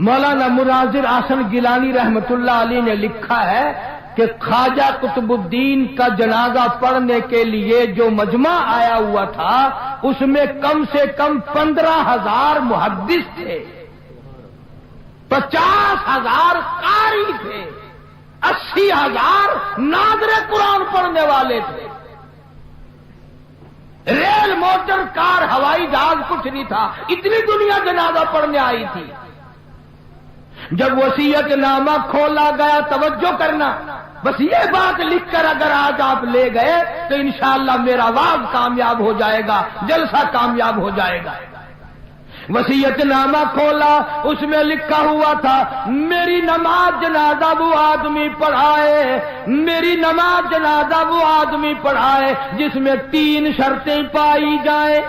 مولانا مناظر احسن گیلانی رحمت اللہ علیہ نے لکھا ہے کہ خواجہ قطب الدین کا جنازہ پڑھنے کے لیے جو مجمع آیا ہوا تھا اس میں کم سے کم 15,000 محدث تھے، 50,000 قاری تھے، 80,000 ناظر قرآن پڑھنے والے تھے۔ ریل، موٹر، کار، ہوائی جہاز کچھ نہیں تھا، اتنی دنیا جنازہ پڑھنے آئی تھی۔ جب وصیت نامہ کھولا گیا، توجہ کرنا، بس یہ بات لکھ کر اگر آج آپ لے گئے تو انشاءاللہ میرا واز کامیاب ہو جائے گا، جلسہ کامیاب ہو جائے گا۔ وصیت نامہ کھولا، اس میں لکھا ہوا تھا میری نماز جنازہ وہ آدمی پڑھائے، میری نماز جنازہ وہ آدمی پڑھائے جس میں 3 شرطیں پائی جائیں۔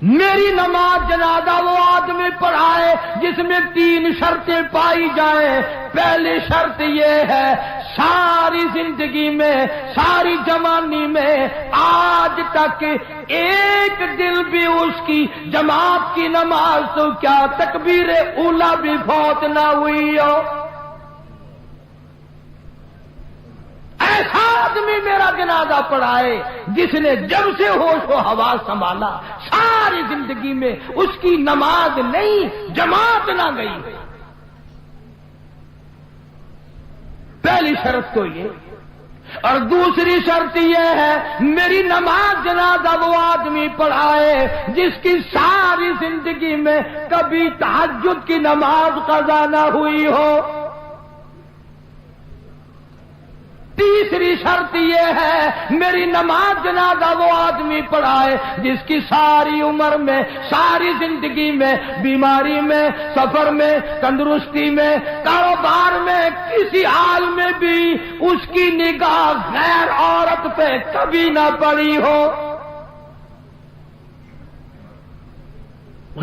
میری نماز جنازہ وہ آدمی پڑھائے جس میں 3 شرطیں پائی جائیں۔ پہلی شرط یہ ہے ساری زندگی میں، ساری جوانی میں آج تک ایک دل بھی اس کی جماعت کی نماز تو کیا تکبیر اولا بھی فوت نہ ہوئی ہو۔ ایسا آدمی میرا جنازہ پڑھائے جس نے جب سے ہوش و حواس سنبھالا ساری زندگی میں اس کی نماز نہیں، جماعت نہ گئی۔ پہلی شرط تو یہ، اور دوسری شرط یہ ہے میری نماز جنازہ وہ آدمی پڑھائے جس کی ساری زندگی میں کبھی تہجد کی نماز قضا نہ ہوئی ہو۔ تیسری شرط یہ ہے میری نماز جنازہ وہ آدمی پڑھائے جس کی ساری عمر میں، ساری زندگی میں، بیماری میں، سفر میں، تندرستی میں، کاروبار میں، کسی حال میں بھی اس کی نگاہ غیر عورت پہ کبھی نہ پڑی ہو،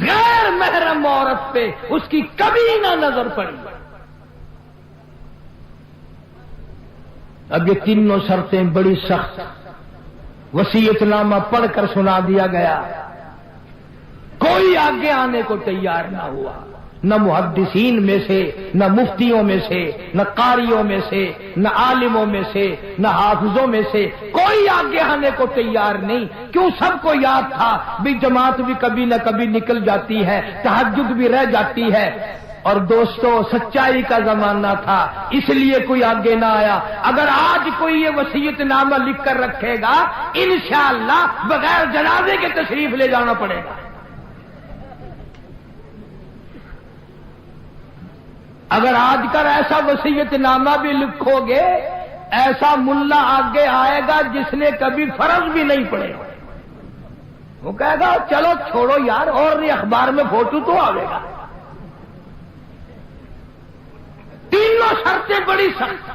غیر محرم عورت پہ اس کی کبھی نہ نظر پڑی۔ اب یہ تینوں شرطیں بڑی سخت، وصیت نامہ پڑھ کر سنا دیا گیا، کوئی آگے آنے کو تیار نہ ہوا، نہ محدثین میں سے، نہ مفتیوں میں سے، نہ قاریوں میں سے، نہ عالموں میں سے، نہ حافظوں میں سے، کوئی آگے آنے کو تیار نہیں۔ کیوں؟ سب کو یاد تھا بھی جماعت بھی کبھی نہ کبھی نکل جاتی ہے، تہجد بھی رہ جاتی ہے، اور دوستو سچائی کا زمانہ تھا اس لیے کوئی آگے نہ آیا۔ اگر آج کوئی یہ وصیت نامہ لکھ کر رکھے گا انشاءاللہ بغیر جنازے کے تشریف لے جانا پڑے گا۔ اگر آج کل ایسا وصیت نامہ بھی لکھو گے، ایسا ملا آگے آئے گا جس نے کبھی فرض بھی نہیں پڑے، وہ کہے گا چلو چھوڑو یار، اور نہیں اخبار میں فوٹو تو آئے گا۔ تینوں شرطیں بڑی سخت،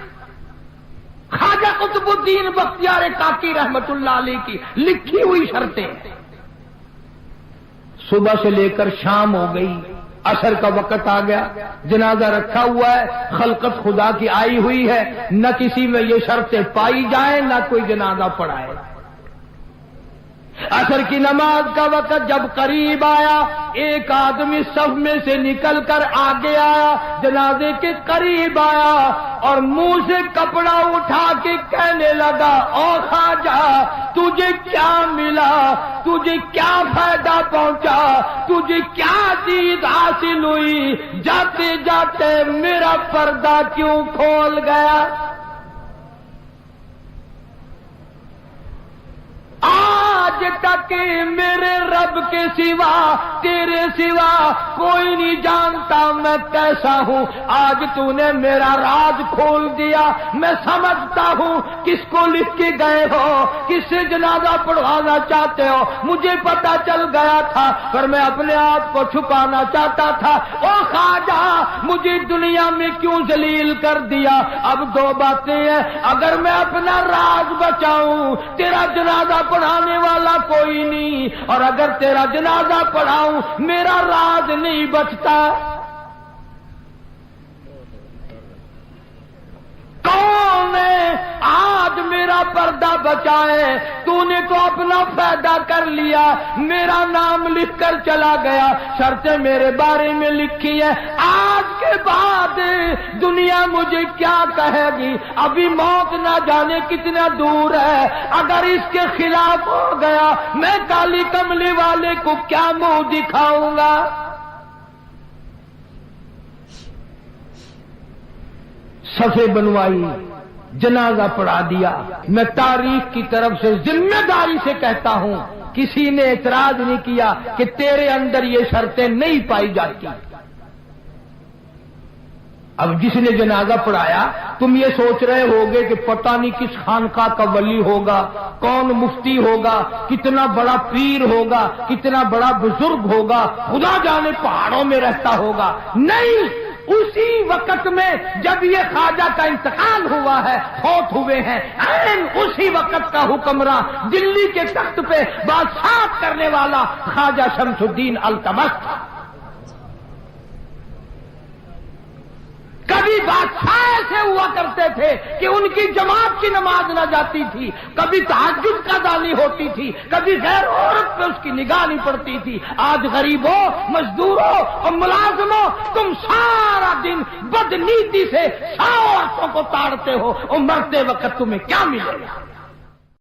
خواجہ قطب الدین بختیار کاکی رحمت اللہ علیہ کی لکھی ہوئی شرطیں۔ صبح سے لے کر شام ہو گئی، عصر کا وقت آ گیا، جنازہ رکھا ہوا ہے، خلقت خدا کی آئی ہوئی ہے، نہ کسی میں یہ شرطیں پائی جائیں، نہ کوئی جنازہ پڑھائے۔ عصر کی نماز کا وقت جب قریب آیا، ایک آدمی صف میں سے نکل کر آگے آیا، جنازے کے قریب آیا اور منہ سے کپڑا اٹھا کے کہنے لگا او خواجہ تجھے کیا ملا، تجھے کیا فائدہ پہنچا، تجھے کیا چیز حاصل ہوئی، جاتے جاتے میرا پردہ کیوں کھول گیا۔ آج تک میرے رب کے سوا، تیرے سوا کوئی نہیں جانتا میں کیسا ہوں، آج تو نے میرا راز کھول دیا، میں سمجھتا ہوں کس کو لکھ کے گئے ہو، کس سے جنازہ پڑھوانا چاہتے ہو، مجھے پتا چل گیا تھا پر میں اپنے آپ کو چھپانا چاہتا تھا۔ او خواجہ مجھے دنیا میں کیوں ذلیل کر دیا؟ اب 2 باتیں ہیں، اگر میں اپنا راز بچاؤں تیرا جنازہ پڑھانے والا کوئی نہیں، اور اگر تیرا جنازہ پڑھاؤں میرا راز نہیں بچتا۔ کون ہے آج میرا پردہ بچائے، تو نے تو اپنا فائدہ کر لیا، میرا نام لکھ کر چلا گیا، شرطیں میرے بارے میں لکھی ہے، آج کے بعد دنیا مجھے کیا کہے گی؟ ابھی موت نہ جانے کتنا دور ہے، اگر اس کے خلاف ہو گیا میں کالی کملی والے کو کیا منہ دکھاؤں گا؟ صفے بنوائی، جنازہ پڑھا دیا۔ میں تاریخ کی طرف سے ذمہ داری سے کہتا ہوں، کسی نے اعتراض نہیں کیا کہ تیرے اندر یہ شرطیں نہیں پائی جاتی۔ اب جس نے جنازہ پڑھایا، تم یہ سوچ رہے ہوگے کہ پتہ نہیں کس خانقاہ کا ولی ہوگا، کون مفتی ہوگا، کتنا بڑا پیر ہوگا، کتنا بڑا بزرگ ہوگا، خدا جانے پہاڑوں میں رہتا ہوگا۔ نہیں، اسی وقت میں جب یہ خواجہ کا انتقال ہوا ہے، فوت ہوئے ہیں، اسی وقت کا حکمراں، دلی کے تخت پہ بادشاہت کرنے والا خواجہ شمس الدین التمش تھا۔ کبھی بادشاہ ایسے ہوا کرتے تھے کہ ان کی جماعت کی نماز نہ جاتی تھی، کبھی تہجد کا ادا نہیں ہوتی تھی، کبھی غیر عورت پہ اس کی نگاہ نہیں پڑتی تھی۔ آج غریبوں، مزدوروں اور ملازموں، تم سارا دن بدنیتی سے 100 عورتوں کو تاڑتے ہو، اور مرتے وقت تمہیں کیا ملے گا؟